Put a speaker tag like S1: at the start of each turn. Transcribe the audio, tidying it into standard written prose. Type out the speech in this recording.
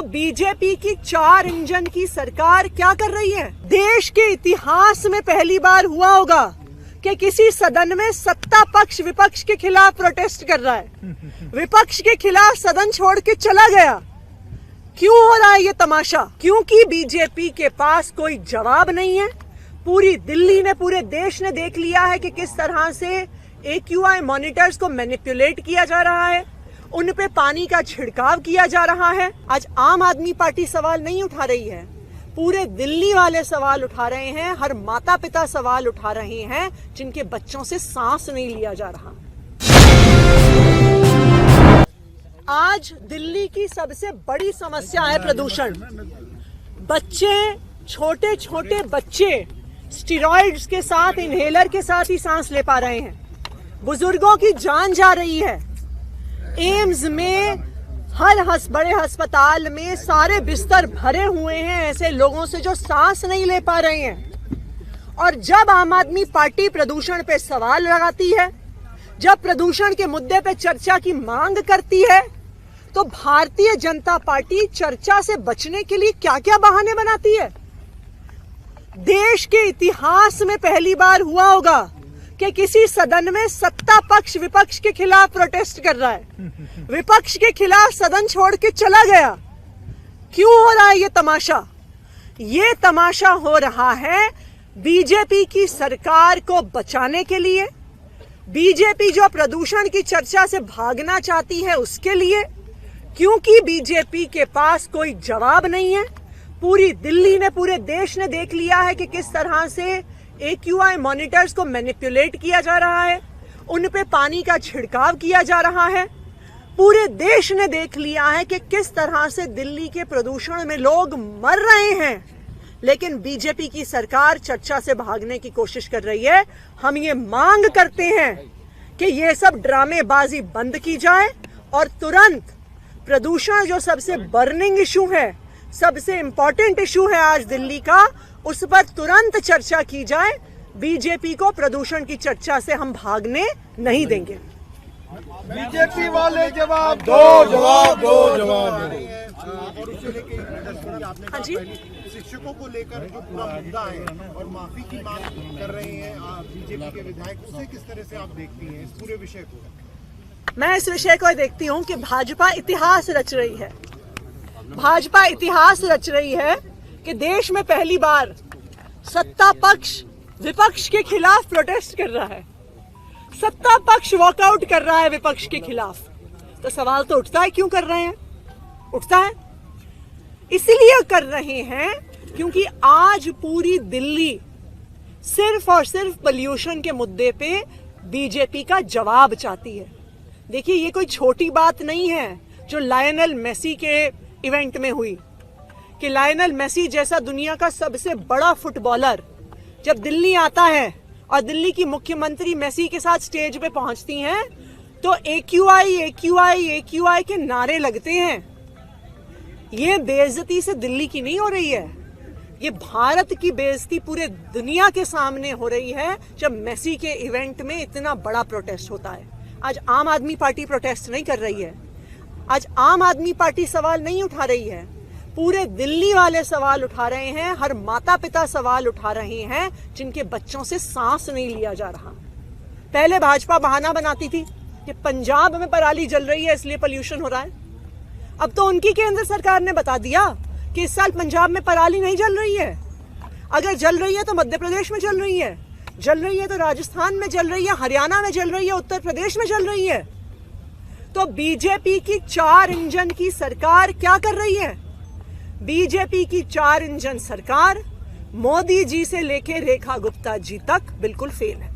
S1: तो बीजेपी की 4 इंजन की सरकार क्या कर रही है? देश के इतिहास में पहली बार हुआ होगा कि किसी सदन में सत्ता पक्ष विपक्ष के खिलाफ प्रोटेस्ट कर रहा है, विपक्ष के खिलाफ सदन छोड़ के चला गया। क्यों हो रहा है ये तमाशा? क्योंकि बीजेपी के पास कोई जवाब नहीं है। पूरी दिल्ली ने, पूरे देश ने देख लिया है कि किस तरह से AQI मॉनिटर्स को मैनिपुलेट किया जा रहा है, उन पे पानी का छिड़काव किया जा रहा है। आज आम आदमी पार्टी सवाल नहीं उठा रही है, पूरे दिल्ली वाले सवाल उठा रहे हैं, हर माता पिता सवाल उठा रहे हैं जिनके बच्चों से सांस नहीं लिया जा रहा। आज दिल्ली की सबसे बड़ी समस्या है प्रदूषण। बच्चे, छोटे छोटे बच्चे स्टेरॉइड्स के साथ, इनहेलर के साथ ही सांस ले पा रहे हैं। बुजुर्गों की जान जा रही है। एम्स में, हर बड़े अस्पताल में सारे बिस्तर भरे हुए हैं ऐसे लोगों से जो सांस नहीं ले पा रहे हैं। और जब आम आदमी पार्टी प्रदूषण पे सवाल लगाती है, जब प्रदूषण के मुद्दे पे चर्चा की मांग करती है, तो भारतीय जनता पार्टी चर्चा से बचने के लिए क्या क्या बहाने बनाती है। देश के इतिहास में पहली बार हुआ होगा कि किसी सदन में सत्ता पक्ष विपक्ष के खिलाफ प्रोटेस्ट कर रहा है, विपक्ष के खिलाफ सदन छोड़ के चला गया। क्यों हो रहा है ये तमाशा? ये तमाशा हो रहा है बीजेपी की सरकार को बचाने के लिए। बीजेपी जो प्रदूषण की चर्चा से भागना चाहती है उसके लिए, क्योंकि बीजेपी के पास कोई जवाब नहीं है। पूरी दिल्ली ने, पूरे देश ने देख लिया है कि किस तरह से AQI मॉनिटर्स को मैनिपुलेट किया जा रहा है, उन पे पानी का छिड़काव किया जा रहा है। पूरे देश ने देख लिया है कि किस तरह से दिल्ली के प्रदूषण में लोग मर रहे हैं, लेकिन बीजेपी की सरकार चर्चा से भागने की कोशिश कर रही है। हम ये मांग करते हैं कि ये सब ड्रामेबाजी बंद की जाए और तुरंत प्रदूषण जो सबसे बर्निंग इशू है, सबसे इंपॉर्टेंट इशू है आज दिल्ली का, उस पर तुरंत चर्चा की जाए। बीजेपी को प्रदूषण की चर्चा से हम भागने नहीं देंगे।
S2: बीजेपी वाले जवाब दो, जवाब दो, जवाब दो। और उससे लेके
S1: हाँ जी,
S2: शिक्षकों को लेकर जो पूरा मुद्दा है और माफी की मांग कर रहे हैं बीजेपी के विधायक, उसे किस तरह से आप देखती हैं इस पूरे विषय को?
S1: मैं इस विषय को देखती हूँ कि भाजपा इतिहास रच रही है। भाजपा इतिहास रच रही है कि देश में पहली बार सत्ता पक्ष विपक्ष के खिलाफ प्रोटेस्ट कर रहा है, सत्ता पक्ष वॉकआउट कर रहा है विपक्ष के खिलाफ। तो सवाल तो उठता है, क्यों कर रहे हैं? उठता है इसलिए कर रहे हैं क्योंकि आज पूरी दिल्ली सिर्फ और सिर्फ पोल्यूशन के मुद्दे पे बीजेपी का जवाब चाहती है। देखिए, ये कोई छोटी बात नहीं है जो लायनल मेसी के इवेंट में हुई, कि लायनल मेसी जैसा दुनिया का सबसे बड़ा फुटबॉलर जब दिल्ली आता है और दिल्ली की मुख्यमंत्री मेसी के साथ स्टेज पे पहुंचती हैं, तो AQI AQI AQI के नारे लगते हैं। ये बेइज्जती से दिल्ली की नहीं हो रही है, ये भारत की बेइज्जती पूरे दुनिया के सामने हो रही है जब मेसी के इवेंट में इतना बड़ा प्रोटेस्ट होता है। आज आम आदमी पार्टी प्रोटेस्ट नहीं कर रही है, आज आम आदमी पार्टी सवाल नहीं उठा रही है, पूरे दिल्ली वाले सवाल उठा रहे हैं, हर माता पिता सवाल उठा रहे हैं जिनके बच्चों से सांस नहीं लिया जा रहा। पहले भाजपा बहाना बनाती थी कि पंजाब में पराली जल रही है इसलिए पोल्यूशन हो रहा है। अब तो उनकी केंद्र सरकार ने बता दिया कि इस साल पंजाब में पराली नहीं जल रही है। अगर जल रही है तो मध्य प्रदेश में जल रही है, जल रही है तो राजस्थान में जल रही है, हरियाणा में जल रही है, उत्तर प्रदेश में जल रही है। तो बीजेपी की 4 इंजन की सरकार क्या कर रही है? बीजेपी की 4 इंजन सरकार मोदी जी से लेके रेखा गुप्ता जी तक बिल्कुल फेल है।